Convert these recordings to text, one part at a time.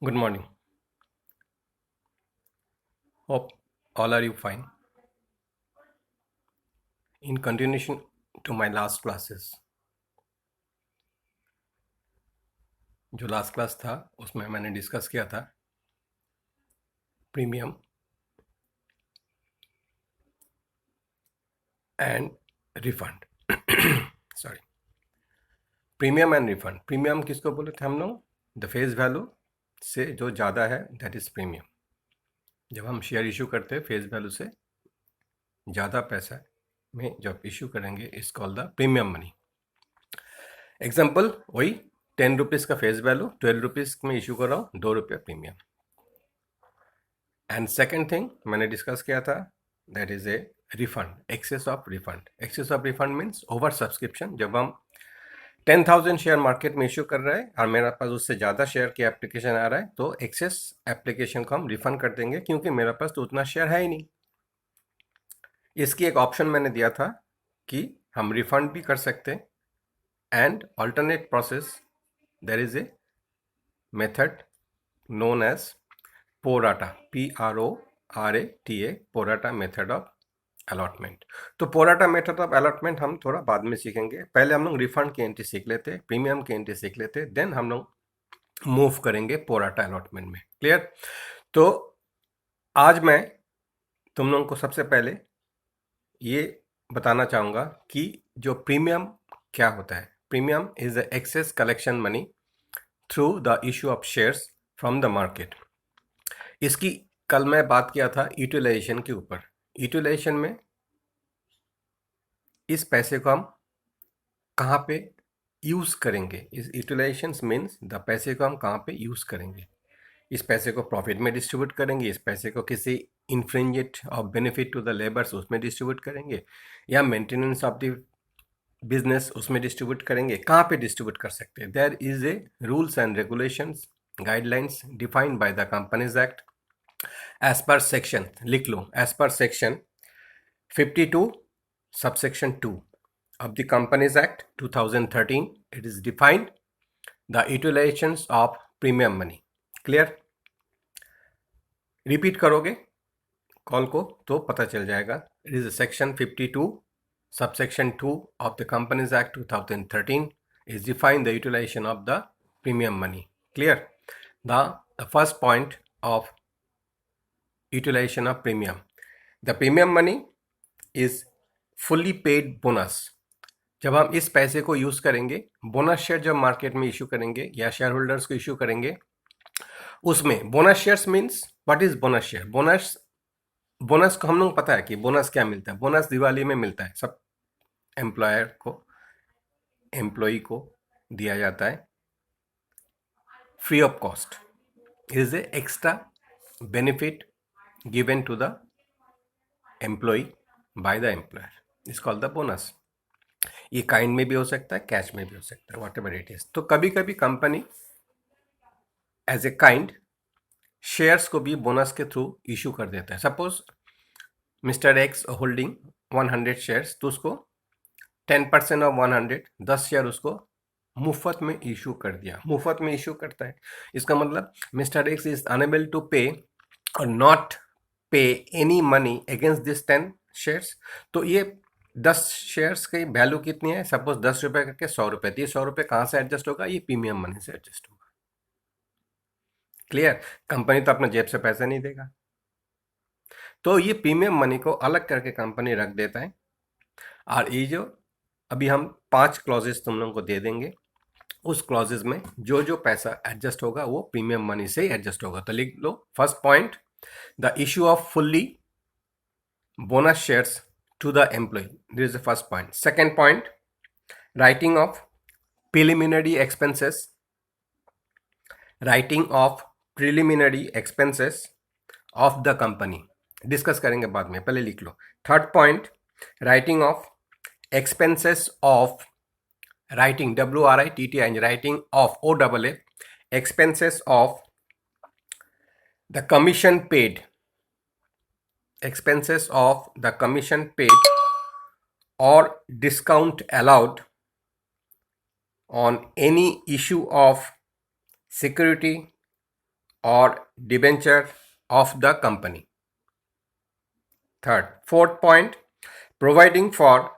Good morning. Hope all are you fine. In continuation to my last classes, जो last class था उसमें मैंने discuss किया था premium and refund. Sorry, premium and refund. Premium किसको बोले थे हम लोग? द फेस वैल्यू से जो ज़्यादा है दैट इज़ प्रीमियम। जब हम शेयर इशू करते हैं फेस वैल्यू से ज़्यादा पैसा में जब इशू करेंगे is call the premium money. Example वही 10 रुपीज़ का फेस वैल्यू 12 रुपीज़ में इशू कर रहा हूँ, 2 रुपये प्रीमियम। एंड सेकेंड थिंग मैंने डिस्कस किया था that is a refund, excess of refund. Excess of refund means over subscription. जब हम 10,000 शेयर मार्केट में इशू कर रहे हैं और मेरे पास उससे ज़्यादा शेयर की एप्लीकेशन आ रहा है तो एक्सेस एप्लीकेशन को हम रिफंड कर देंगे क्योंकि मेरे पास तो उतना शेयर है ही नहीं। इसकी एक ऑप्शन मैंने दिया था कि हम रिफंड भी कर सकते हैं and alternate process there is a method known as pro rata, PRORATA, pro rata method of allotment. तो पोराटा मेथड ऑफ अलॉटमेंट हम थोड़ा बाद में सीखेंगे। पहले हम लोग रिफंड की एंट्री सीख लेते, प्रीमियम की एंट्री सीख लेते, देन हम लोग मूव करेंगे पोराटा अलॉटमेंट में। क्लियर? तो आज मैं तुम लोगों को सबसे पहले ये बताना चाहूँगा कि जो प्रीमियम क्या होता है। Premium is the excess collection money through the issue of shares from the market. इसकी कल मैं बात किया था यूटिलाइजेशन के ऊपर। यूटिलाइजेशन में इस पैसे को हम कहाँ पे यूज़ करेंगे, इस यूटिलाइजेशन मीन्स द पैसे को हम कहाँ पे यूज़ करेंगे। इस पैसे को प्रॉफिट में डिस्ट्रीब्यूट करेंगे, इस पैसे को किसी इन्फ्रिंजेट of benefit to the labours उसमें डिस्ट्रीब्यूट करेंगे, या मेंटेनेंस ऑफ द बिजनेस उसमें डिस्ट्रीब्यूट करेंगे। कहाँ पे डिस्ट्रीब्यूट कर सकते हैं? There is a rules and regulations guidelines defined by the companies act as per section, लिख लो, as per section 52 subsection 2 of the Companies Act 2013. It is defined the utilizations of premium money. Clear? Repeat करोगे call को तो पता चल जाएगा। It is section 52 subsection 2 of the Companies Act 2013 is define the utilization of the premium money. Clear? The first point of utilization of premium. The premium money is fully paid bonus. जब हम इस पैसे को use करेंगे, bonus share जब market में issue करेंगे या शेयर होल्डर्स को इशू करेंगे, उसमें bonus shares means what is bonus share? Bonus, bonus को हम लोग पता है कि बोनस क्या मिलता है। बोनस दिवाली में मिलता है, सब एम्प्लॉयर को, एम्प्लॉय को दिया जाता है free of cost. Is a extra benefit given to the employ by the employer, is called the bonus. ये काइंड में भी हो सकता है, कैश में भी हो सकता है, वॉट एवर इट इज। तो कभी कभी company as a kind shares को भी बोनस के थ्रू इशू कर देता है। Suppose mister x holding 100 shares, तो उसको 10% ऑफ 100, 10 शेयर उसको मुफ्त में इशू कर दिया। मुफ्त में इशू करता है, इसका मतलब mister x is unable to pay और not pay any money against this 10 shares. तो ये 10 शेयर्स की वैल्यू कितनी है? सपोज 10 रुपए करके 100 रुपए, तो ये 100 रुपए कहाँ से एडजस्ट होगा? ये प्रीमियम मनी से एडजस्ट होगा। क्लियर? कंपनी तो अपने जेब से पैसे नहीं देगा, तो ये प्रीमियम मनी को अलग करके कंपनी रख देता है। और ये जो अभी हम 5 क्लॉजेस तुम लोगों को दे देंगे, उस क्लॉजेस में जो जो पैसा एडजस्ट होगा वो प्रीमियम मनी से ही एडजस्ट होगा। तो लिख लो, first point, the issue of fully bonus shares to the employee. This is the first point. Second point, writing of preliminary expenses. Writing of preliminary expenses of the company. Discuss करेंगे बाद में, पहले लिख लो। Third point, writing off expenses of, writing WRITTING, writing off OAA, expenses of the commission paid, expenses of the commission paid or discount allowed on any issue of security or debenture of the company. Third, fourth point, providing for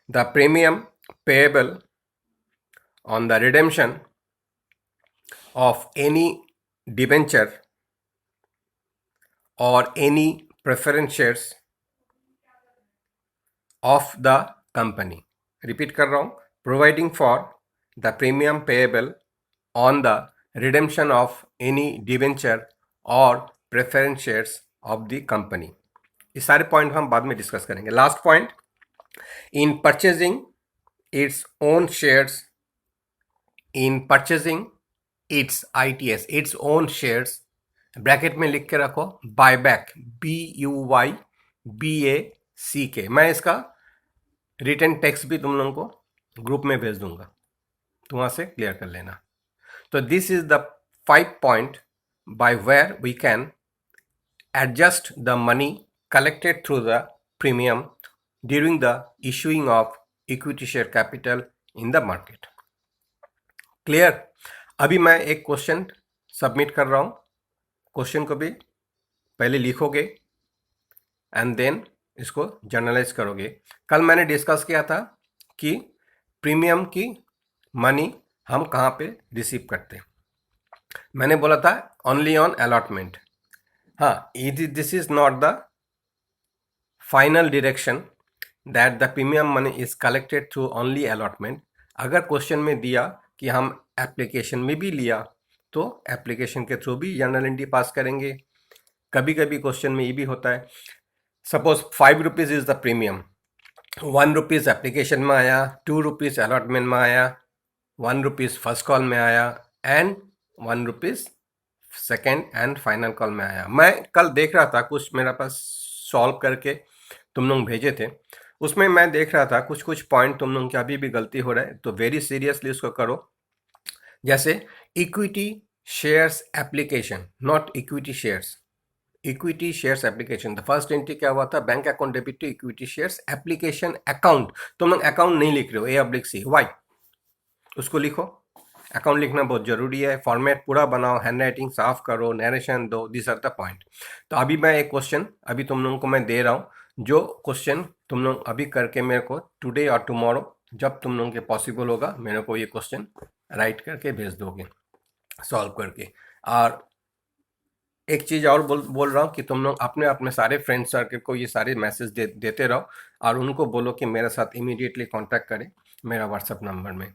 the premium payable on the redemption of any debenture or any preference shares of the company. Repeat कर रहा हूँ, providing for the premium payable on the redemption of any debenture or preference shares of the company. ये सारे point हम बाद में discuss करेंगे. Last point, in purchasing its own shares, in purchasing its ITS, its own shares, bracket में लिख के रखो बायबैक, BUYBACK. मैं इसका रिटर्न टेक्स्ट भी तुम लोगों को ग्रुप में भेज दूंगा, तो वहां से क्लियर कर लेना. तो this is the 5 point by where we can adjust the money collected through the premium during the issuing of equity share capital in the market. Clear? अभी मैं एक क्वेश्चन सबमिट कर रहा हूं. क्वेश्चन को भी पहले लिखोगे एंड देन इसको जर्नलाइज करोगे. कल मैंने डिस्कस किया था कि प्रीमियम की मनी हम कहाँ पे रिसीव करते हैं. मैंने बोला था ओनली ऑन अलॉटमेंट. हाँ, this is not the final direction that the premium money is collected through only allotment. अगर क्वेश्चन में दिया कि हम एप्लीकेशन में भी लिया तो एप्लीकेशन के थ्रू भी जर्नल एंट्री पास करेंगे. कभी कभी क्वेश्चन में ये भी होता है, suppose 5 rupees is the premium, 1 rupees application में आया, 2 रुपीज़ अलॉटमेंट में आया, 1 रुपीज़ फर्स्ट कॉल में आया and 1 rupees second and final call में आया. मैं कल देख रहा था, कुछ मेरे पास सॉल्व करके तुम लोग भेजे थे, उसमें मैं देख रहा था कुछ कुछ पॉइंट तुम लोग की अभी भी गलती हो रहा है, तो वेरी सीरियसली उसको करो. जैसे equity shares application, not equity shares, equity shares application. The first entry क्या हुआ था, bank account debit to equity shares application account. तुम लोग अकाउंट नहीं लिख रहे हो, A/C, वाई, उसको लिखो. अकाउंट लिखना बहुत जरूरी है. फॉर्मेट पूरा बनाओ, हैंड राइटिंग साफ करो, नरेशन दो. This are the point. तो अभी मैं एक क्वेश्चन अभी तुम लोगों को मैं दे रहा हूँ, जो क्वेश्चन तुम लोग अभी करके मेरे को टुडे और टुमारो जब तुम लोगों के पॉसिबल होगा मेरे को ये क्वेश्चन राइट करके भेज दोगे सॉल्व करके. और एक चीज़ और बोल रहा हूँ कि तुम लोग अपने अपने सारे फ्रेंड सर्कल को ये सारे मैसेज देते रहो और उनको बोलो कि मेरे साथ इमीडिएटली कांटेक्ट करें मेरा व्हाट्सएप नंबर में,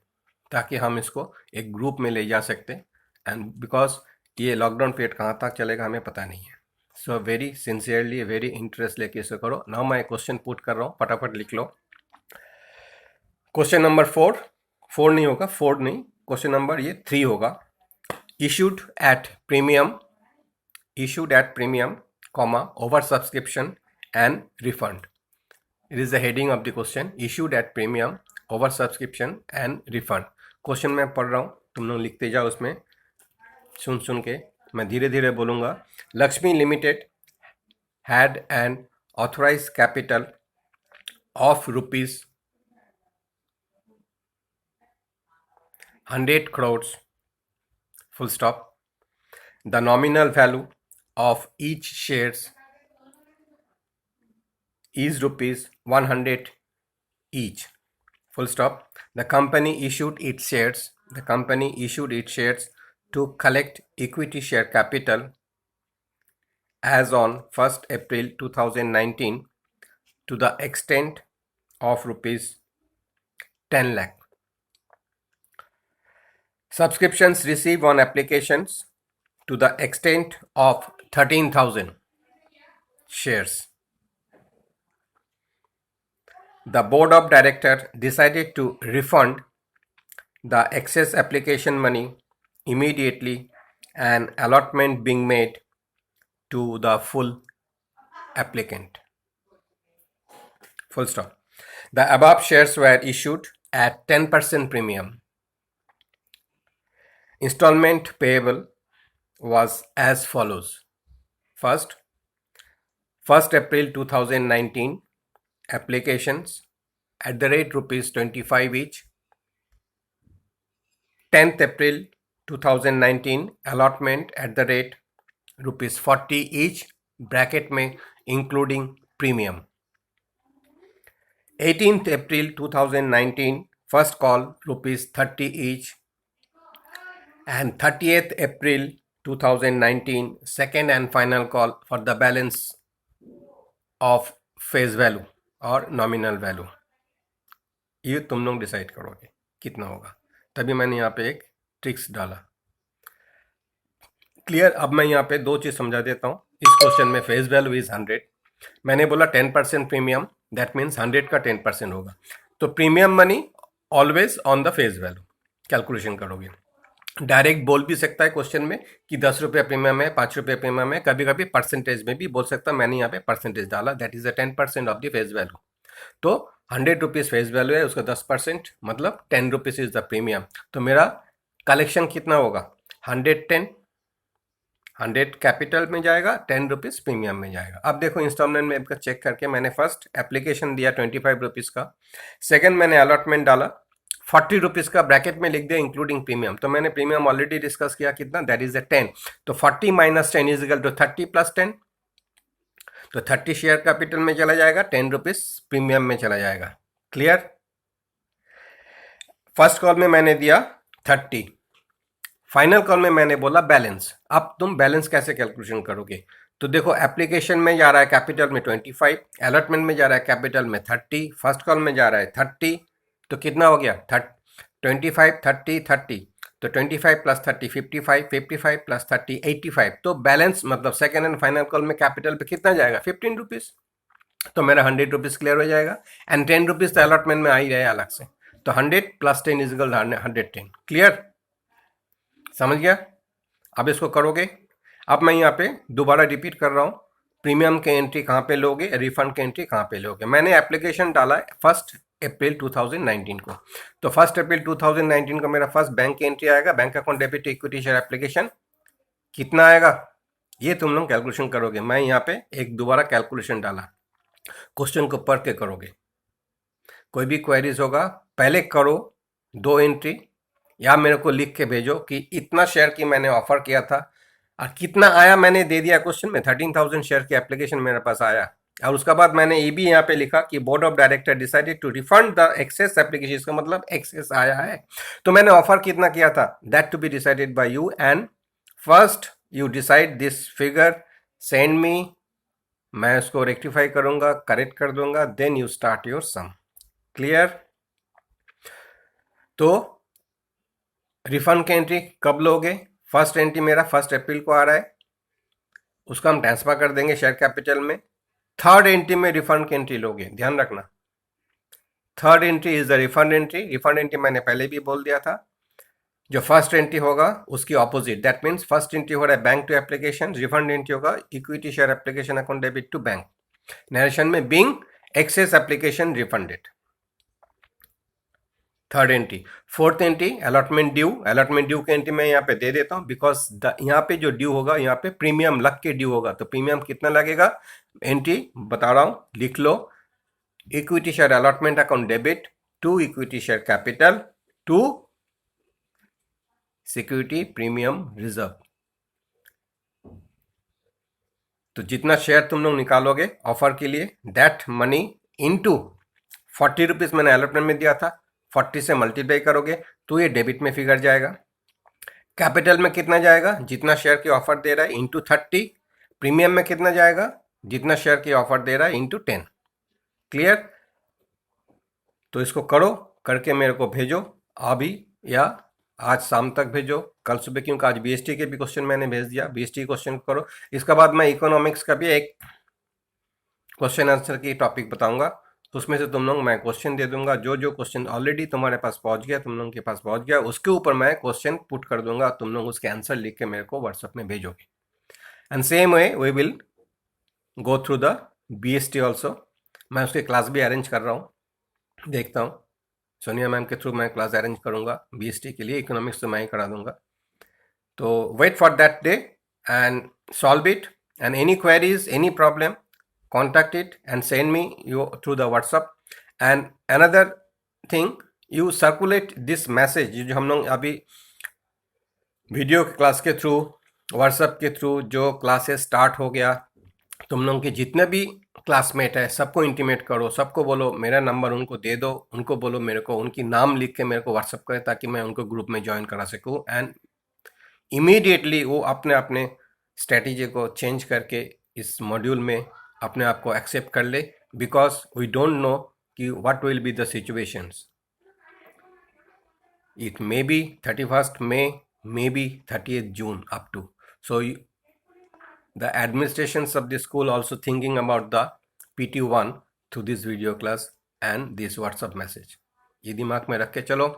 ताकि हम इसको एक ग्रुप में ले जा सकते. एंड बिकॉज ये लॉकडाउन पीरियड कहाँ तक चलेगा हमें पता नहीं है. So very sincerely, very interest लेके इसे करो. नाउ मैं क्वेश्चन पुट कर रहा हूँ, फटाफट लिख लो. क्वेश्चन नंबर 4 नहीं होगा, 4 नहीं, क्वेश्चन नंबर ये 3 होगा. Issued at premium, comma, over subscription and refund. It is the heading of the question. Issued at premium, over subscription and refund. Question मैं पढ़ रहा हूँ, तुम लोग लिखते जाओ उसमें, सुन के मैं धीरे धीरे बोलूँगा. Lakshmi limited had an authorized capital of rupees 100 crores, full stop. The nominal value of each shares is rupees 100 each, full stop. The company issued its shares to collect equity share capital as on 1st April 2019 to the extent of rupees 10 lakh. Subscriptions received on applications to the extent of 13,000 shares. The board of directors decided to refund the excess application money immediately and allotment being made to the full applicant. Full stop. The above shares were issued at 10% premium. Installment payable was as follows. First, 1st April 2019 applications at the rate rupees 25 each. 10th April 2019 allotment at the rate ₹40 each, bracket में including premium. 18th April 2019 first call ₹30 each, and 30th April 2019 second and final call for the balance of face value और nominal value. ये तुम लोग decide करोगे कितना होगा. तभी मैंने यहाँ पे एक ट्रिक्स डाला. क्लियर. अब मैं यहाँ पे दो चीज़ समझा देता हूँ. इस क्वेश्चन में फेस वैल्यू इज 100. मैंने बोला 10% प्रीमियम, दैट मीन्स 100 का 10% होगा. तो premium money always on the face value calculation करोगे. डायरेक्ट बोल भी सकता है क्वेश्चन में कि 10 रुपये प्रीमियम है, 5 रुपये प्रीमियम है, कभी कभी परसेंटेज में भी बोल सकता. मैंने यहाँ पे परसेंटेज डाला, that is the 10% of the face value. तो 100 रुपीज़ फेस वैल्यू है, उसका 10% मतलब 10 रुपीज़ इज द प्रीमियम. तो मेरा कलेक्शन कितना होगा? 100 कैपिटल में जाएगा, 10 रुपीज़ प्रीमियम में जाएगा. अब देखो इंस्टॉलमेंट में आपका चेक करके मैंने फर्स्ट एप्लीकेशन दिया 25 रुपीज़ का. सेकंड मैंने अलॉटमेंट डाला 40 रुपीज़ का, ब्रैकेट में लिख दिया इंक्लूडिंग प्रीमियम. तो मैंने प्रीमियम ऑलरेडी डिस्कस किया कितना, दैट इज द 10. तो 40 minus 10 is equal to 30 plus 10. तो 30 शेयर कैपिटल में चला जाएगा, 10 रुपीज़ प्रीमियम में चला जाएगा. क्लियर. फर्स्ट कॉल में मैंने दिया 30, फाइनल कॉल में मैंने बोला बैलेंस. अब तुम बैलेंस कैसे कैलकुलेशन करोगे? तो देखो एप्लीकेशन में जा रहा है कैपिटल में 25, अलॉटमेंट में जा रहा है कैपिटल में 30, फर्स्ट कॉल में जा रहा है 30. तो कितना हो गया? 25, 30, 30. तो 25 प्लस 30 55, 55 प्लस 30 85. तो बैलेंस मतलब सेकेंड एंड फाइनल कॉल में कैपिटल पे कितना जाएगा? 15 रुपीज़. तो मेरा 100 रुपीज़ क्लियर हो जाएगा. एंड 10 रुपीज़ तो अलॉटमेंट में आ ही रहे अलग से. तो 100 प्लस 10 इज इक्वल 110. क्लियर. समझ गया. अब इसको करोगे. अब मैं यहाँ पे दोबारा रिपीट कर रहा हूँ, प्रीमियम के एंट्री कहाँ पे लोगे, रिफंड के एंट्री कहाँ पे लोगे. मैंने एप्लीकेशन डाला 1 अप्रैल 2019 को. तो 1 अप्रैल 2019 को मेरा फर्स्ट बैंक एंट्री आएगा, bank account debit equity share application. कितना आएगा ये तुम लोग कैलकुलेशन करोगे. मैं यहाँ पे एक दोबारा कैलकुलेशन डाला, क्वेश्चन को पढ़ के करोगे. कोई भी क्वेरीज होगा पहले करो 2 एंट्री, या मेरे को लिख के भेजो कि इतना शेयर की मैंने ऑफर किया था और कितना आया मैंने दे दिया क्वेश्चन में. 13,000 शेयर की एप्लीकेशन मेरे पास आया. और उसका बाद मैंने ये भी यहाँ पे लिखा कि board of director decided to refund the excess application. इसका मतलब एक्सेस आया है. तो मैंने ऑफर कितना किया था, that to be decided by you. And first you decide this figure, send me, मैं उसको रेक्टिफाई करूंगा, करेक्ट कर दूंगा, then you start your sum. Clear. तो रिफंड की एंट्री कब लोगे? फर्स्ट एंट्री मेरा 1 अप्रैल को आ रहा है, उसका हम ट्रांसफर कर देंगे शेयर कैपिटल में. थर्ड एंट्री में रिफंड की एंट्री लोगे, ध्यान रखना. Third entry is the refund entry. Refund entry मैंने पहले भी बोल दिया था, जो फर्स्ट एंट्री होगा उसकी opposite. That means first entry हो रहा है bank to application, refund entry होगा equity share application account debit to bank. Narration में being excess application refunded. Third entry. Fourth entry allotment due. Allotment due की entry मैं यहाँ पे दे देता हूँ, बिकॉज यहाँ पे जो ड्यू होगा यहाँ पे प्रीमियम लग के ड्यू होगा. तो प्रीमियम कितना लगेगा, एंट्री बता रहा हूँ, लिख लो. Equity share allotment account debit to equity share capital to security premium reserve. तो जितना शेयर तुम लोग निकालोगे ऑफर के लिए, दैट मनी इनटू 40 रुपीज़ मैंने अलॉटमेंट में दिया था, 40 से मल्टीप्लाई करोगे तो ये डेबिट में फिगर जाएगा. कैपिटल में कितना जाएगा, जितना शेयर की ऑफर दे रहा है इंटू 30. प्रीमियम में कितना जाएगा, जितना शेयर की ऑफर दे रहा है इंटू 10. क्लियर. तो इसको करो, करके मेरे को भेजो अभी या आज शाम तक भेजो, कल सुबह, क्योंकि आज बीएसटी के भी क्वेश्चन मैंने भेज दिया. बीएसटी क्वेश्चन करो. इसके बाद मैं इकोनॉमिक्स का भी एक क्वेश्चन आंसर की टॉपिक बताऊंगा, तो उसमें से तुम लोग मैं क्वेश्चन दे दूंगा. जो जो क्वेश्चन ऑलरेडी तुम्हारे पास पहुंच गया, तुम लोगों के पास पहुंच गया, उसके ऊपर मैं क्वेश्चन पुट कर दूंगा. तुम लोग उसके आंसर लिख के मेरे को व्हाट्सएप में भेजोगे. And same way we will go through the BST also. मैं उसकी क्लास भी अरेंज कर रहा हूँ, देखता हूँ. सोनिया मैम के थ्रू मैं क्लास अरेंज करूँगा बीएसटी के लिए. इकोनॉमिक्स तो मैं ही करा दूंगा. तो wait for that day and solve it. And any queries, any problem, contact it and send me you through the WhatsApp. And another thing, you circulate this message जो हम लोग अभी वीडियो क्लास के थ्रू, व्हाट्सएप के through जो classes start हो गया, तुम लोगों के जितने भी क्लासमेट है सबको इंटीमेट करो, सबको बोलो मेरा नंबर उनको दे दो, उनको बोलो मेरे को उनकी नाम लिख के मेरे को व्हाट्सएप करें ताकि मैं उनको ग्रुप में ज्वाइन करा सकूं, एंड इमीडिएटली वो अपने अपने स्ट्रेटेजी को चेंज करके इस मॉड्यूल में अपने आप को एक्सेप्ट कर ले, बिकॉज वी डोंट नो कि what will be the situations. It may be 31st May, maybe 30th June up to. So the administrations of the school also thinking about the PT1 through this video class and this WhatsApp message. ये दिमाग में रख के चलो.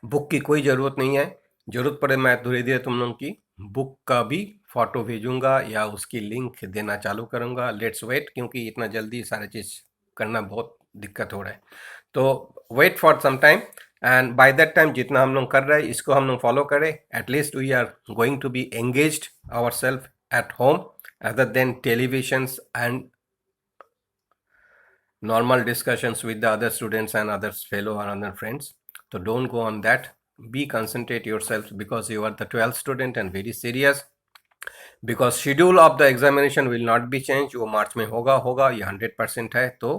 Book की कोई ज़रूरत नहीं है, ज़रूरत पड़े मैं धीरे धीरे तुम लोगों की बुक का भी फ़ोटो भेजूंगा या उसकी लिंक देना चालू करूंगा. लेट्स वेट, क्योंकि इतना जल्दी सारी चीज़ करना बहुत दिक्कत हो रहा है. तो wait for some time, and by that time जितना हम लोग कर रहे हैं इसको हम लोग फॉलो करें. At least we are going to be engaged our self at home other than televisions and normal discussions with the other students and other fellow or other friends. So don't go on that. Be concentrate yourself, because you are the 12th student and very serious. Because schedule of the examination will not be changed. वो मार्च में होगा ये 100% है. तो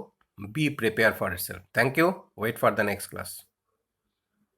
be prepared for yourself. Thank you. Wait for the next class.